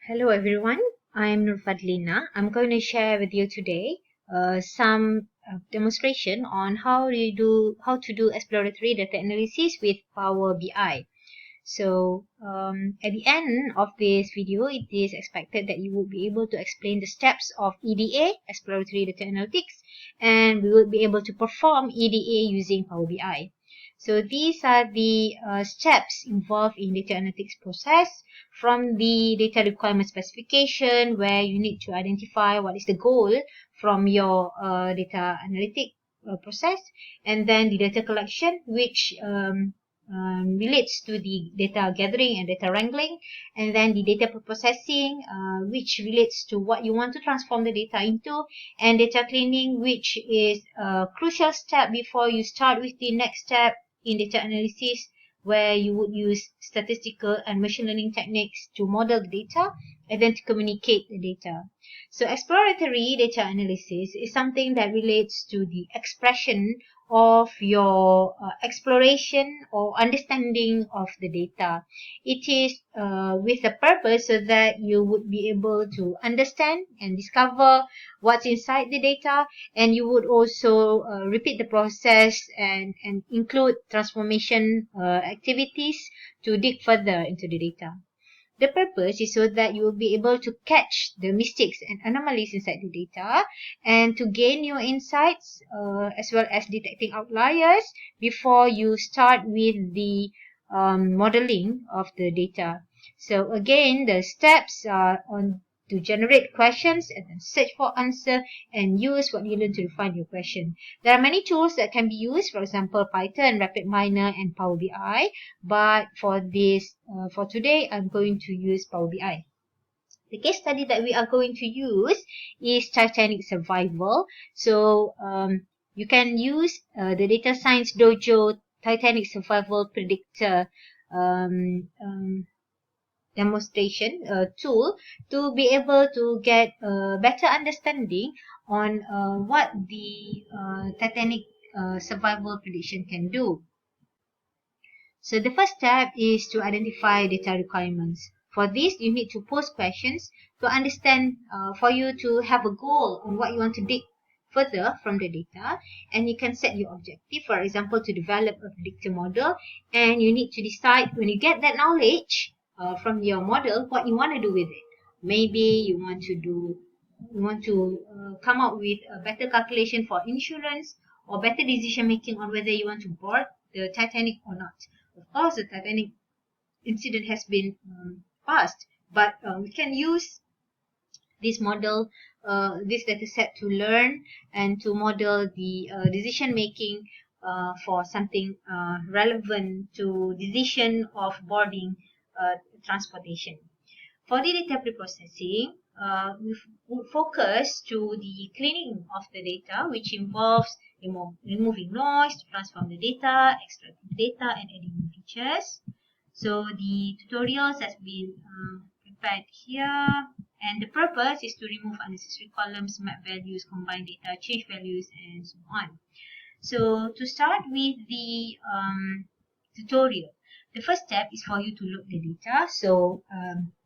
Hello everyone, I'm Nurfadlina. I'm going to share with you today some demonstration on how to do exploratory data analysis with Power BI. So at the end of this video, it is expected that you will be able to explain the steps of EDA, Exploratory Data Analytics, and we will be able to perform EDA using Power BI. So these are the steps involved in data analytics process, from the data requirement specification, where you need to identify what is the goal from your data analytic process, and then the data collection, which relates to the data gathering and data wrangling, and then the data processing, which relates to what you want to transform the data into, and data cleaning, which is a crucial step before you start with the next step in data analysis, where you would use statistical and machine learning techniques to model the data and then to communicate the data. So exploratory data analysis is something that relates to the expression of your exploration or understanding of the data. It is with a purpose so that you would be able to understand and discover what's inside the data, and you would also repeat the process and include transformation activities to dig further into the data. The purpose is so that you will be able to catch the mistakes and anomalies inside the data and to gain your insights, as well as detecting outliers before you start with the modeling of the data. So again, the steps are on to generate questions and then search for answer and use what you learn to refine your question. There are many tools that can be used, for example, Python, RapidMiner, and Power BI. But for today, I'm going to use Power BI. The case study that we are going to use is Titanic survival. So you can use the Data Science Dojo Titanic survival predictor demonstration tool to be able to get a better understanding on what the Titanic survival prediction can do. So the first step is to identify data requirements. For this, you need to pose questions to understand, for you to have a goal on what you want to dig further from the data, and you can set your objective, for example, to develop a predictor model, and you need to decide when you get that knowledge from your model what you want to do with it. Maybe you want to come up with a better calculation for insurance or better decision making on whether you want to board the Titanic or not. Of course, the Titanic incident has been past, but we can use this model, this data set to learn and to model the decision making for something relevant to decision of boarding transportation. For the data preprocessing, we would focus to the cleaning of the data, which involves removing noise to transform the data, extracting data, and adding new features. So the tutorials has been prepared here, and the purpose is to remove unnecessary columns, map values, combine data, change values, and so on. So to start with the tutorial, the first step is for you to load the data. So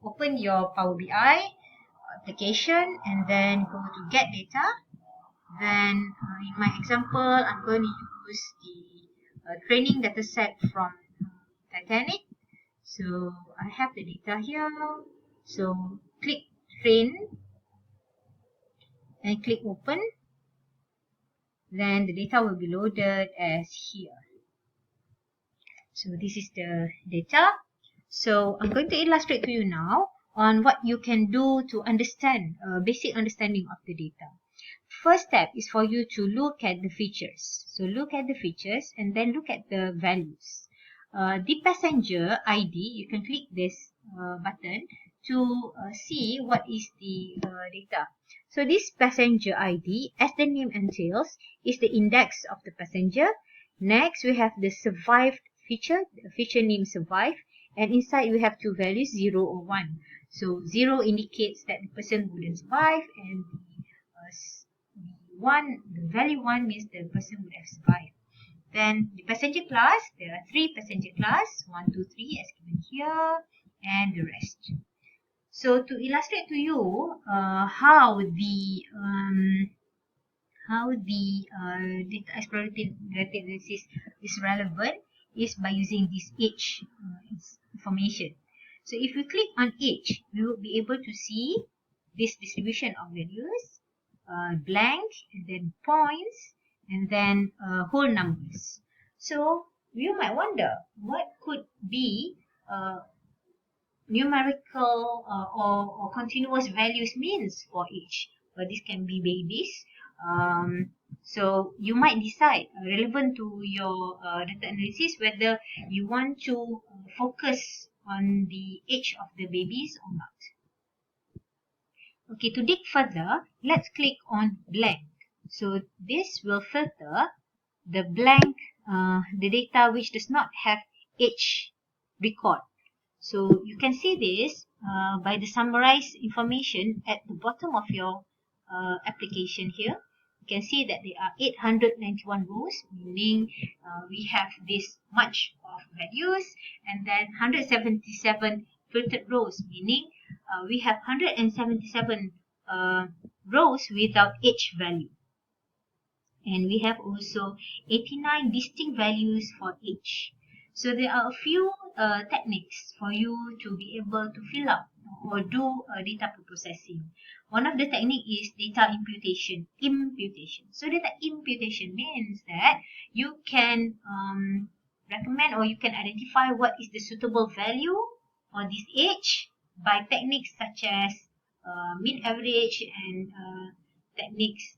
open your Power BI application and then go to get data. Then in my example, I'm going to use the training data set from Titanic. So I have the data here. So click train and click open. Then the data will be loaded as here. So this is the data. So I'm going to illustrate to you now on what you can do to understand, basic understanding of the data. First step is for you to look at the features. So look at the features and then look at the values. The passenger ID, you can click this button to see what is the data. So this passenger ID, as the name entails, is the index of the passenger. Next, we have the survived feature, the feature name survive, and inside we have two values, 0 or 1. So 0 indicates that the person wouldn't survive, and the value 1 means the person would have survived. Then the passenger class, there are 3 passenger class, 1, 2, 3 as given here, and the rest. So to illustrate to you how the data explorative data analysis is relevant is by using this age information. So if we click on age, we will be able to see this distribution of values, blank, and then points, and then whole numbers. So you might wonder what could be numerical or continuous values means for each. But this can be babies. So you might decide relevant to your data analysis whether you want to focus on the age of the babies or not. Okay, to dig further, let's click on blank. So this will filter the blank, the data which does not have age record. So you can see this by the summarized information at the bottom of your application here. You can see that there are 891 rows, meaning we have this much of values, and then 177 filtered rows, meaning we have 177 rows without age value. And we have also 89 distinct values for each. So there are a few techniques for you to be able to fill up or do data processing. One of the technique is data imputation. So data imputation means that you can recommend or you can identify what is the suitable value for this age by techniques such as mean average and techniques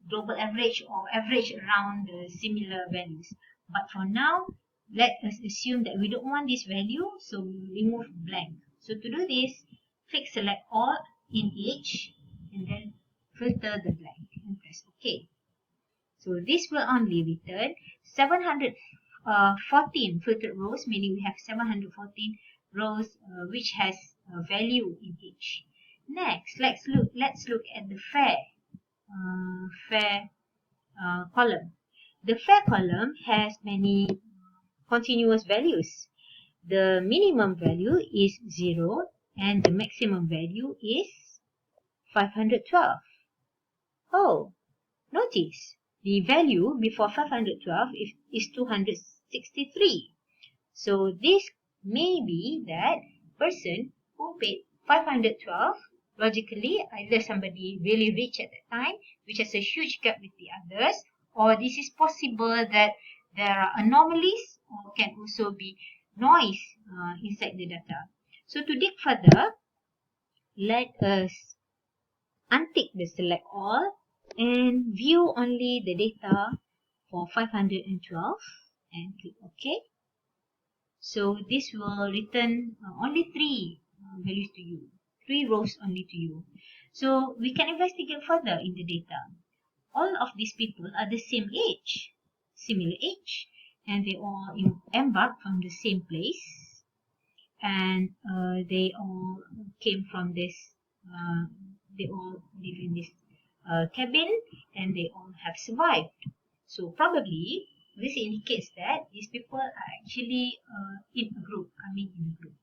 global average or average around the similar values. But for now, let us assume that we don't want this value, so we will remove blank. So to do this, click select all in each and then filter the blank and press OK. So this will only return 714 filtered rows, meaning we have 714 rows which has a value in each. Next, let's look at the fair column. The fair column has many continuous values. The minimum value is 0 and the maximum value is 512. Oh, notice the value before 512 is 263. So this may be that person who paid 512, logically either somebody really rich at that time which has a huge gap with the others, or this is possible that there are anomalies or can also be noise inside the data. So to dig further, let us untick the select all and view only the data for 512 and click OK. So this will return only 3 values to you, 3 rows only to you. So we can investigate further in the data. All of these people are the same age, similar age, and they all embarked from the same place, and they all came from this, they all live in this cabin, and they all have survived. So probably this indicates that these people are actually in a group, coming in a group.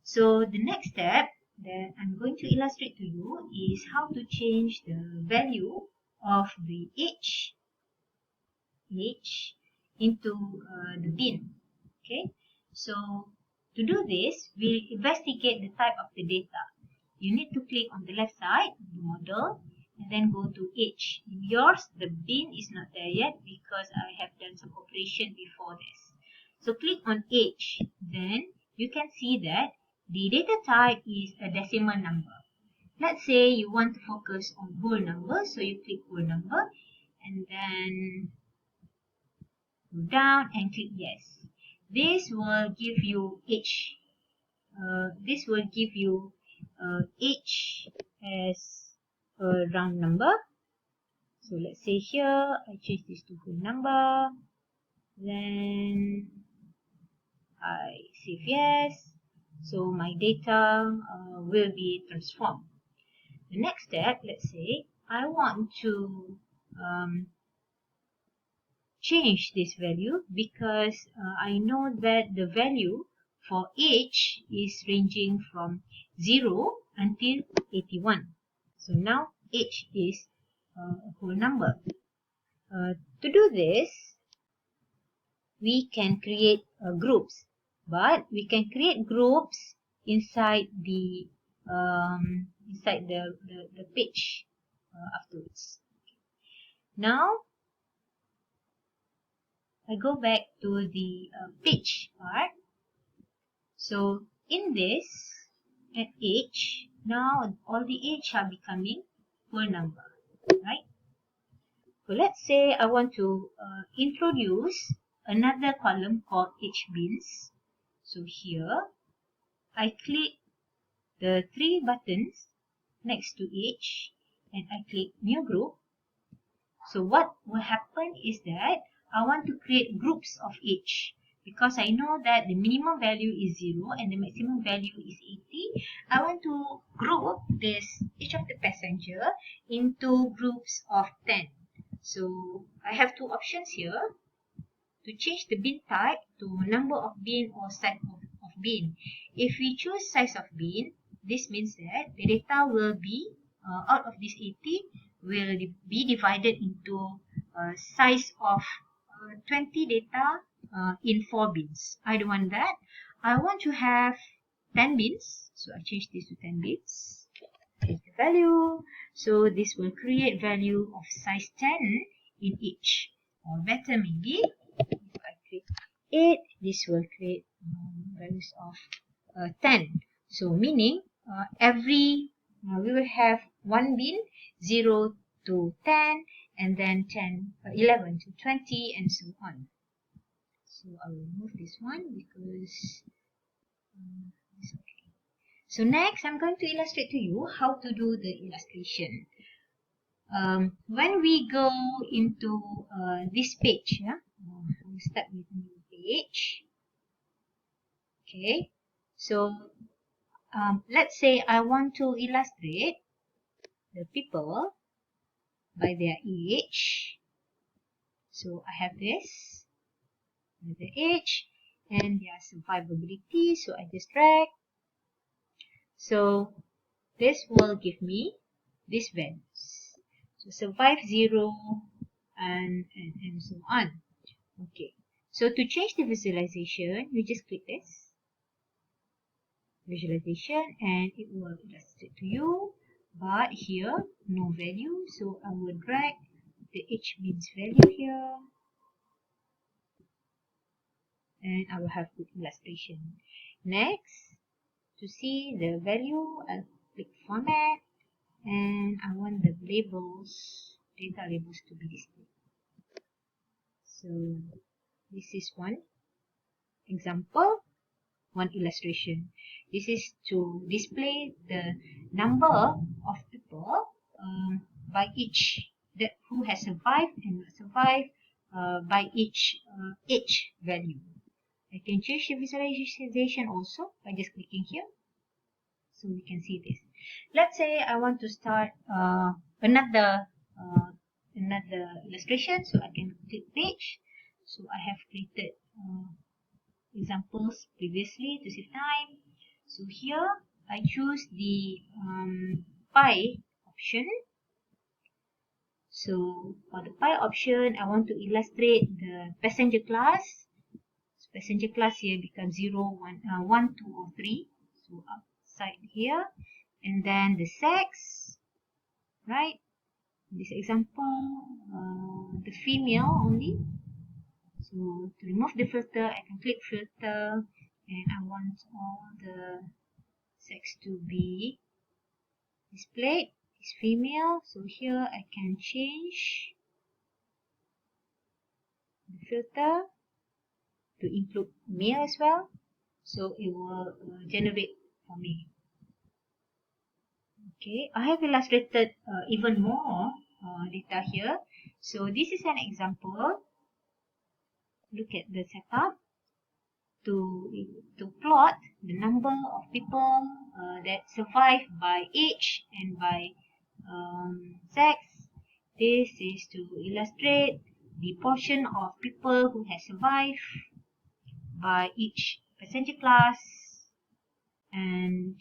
So the next step that I'm going to illustrate to you is how to change the value of the age into the bin. Okay, so to do this, we'll investigate the type of the data. You need to click on the left side of the model and then go to age. In yours, the bin is not there yet because I have done some operation before this. So click on age. Then you can see that the data type is a decimal number. Let's say you want to focus on whole number, so you click whole number and then go down and click yes. This will give you age. This will give you age as a round number. So let's say here I change this to whole number. Then I save yes. So my data will be transformed. The next step, let's say I want to change this value because I know that the value for age is ranging from 0 until 81. So now age is a whole number. To do this, we can create groups, but we can create groups inside the page afterwards. Now I go back to the page part. So in this, at age, now all the age are becoming whole number, right? So let's say I want to introduce another column called age bins. So here, I click the three buttons next to age and I click new group. So what will happen is that I want to create groups of age. Because I know that the minimum value is 0 and the maximum value is 80, I want to group each of the passenger into groups of 10. So I have two options here to change the bin type to number of bin or size of bin. If we choose size of bin, this means that the data will be out of this 80 will be divided into size of 20 data in 4 bins. I don't want that. I want to have 10 bins. So I change this to 10 bins. Change the value. So this will create value of size 10 in each. Or better maybe, if I create 8, this will create values of 10. So meaning we will have one bin 0 to 10 and then 11 to 20 and so on. So I will remove this one because it's okay. So next I'm going to illustrate to you how to do the illustration. When we go into this page, we'll start with a new page. Okay, so let's say I want to illustrate the people by their age. So I have this, the age, and their survivability. So I just drag. So this will give me these values. So survive 0 and so on. Okay. So to change the visualization, you just click this visualization and it will illustrate to you. But here, no value. So I will drag the H means value here. And I will have good illustration. Next, to see the value, I'll click format. And I want the labels, data labels to be displayed. So this is one example, one illustration. This is to display the number of people by each that who has survived and not survived by each age value. I can change the visualization also by just clicking here. So we can see this. Let's say I want to start another illustration. So I can click page. So I have created examples previously to save time. So here I choose the pie option. So for the pie option, I want to illustrate the passenger class. So passenger class here becomes 0, 1, 2, or 3. So upside here. And then the sex, right? In this example, the female only. So to remove the filter, I can click filter and I want all the sex to be displayed. It's female, so here I can change the filter to include male as well. So it will generate for me. Okay, I have illustrated even more data here. So this is an example. Look at the setup to plot the number of people that survive by age and by sex. This is to illustrate the portion of people who have survived by each passenger class and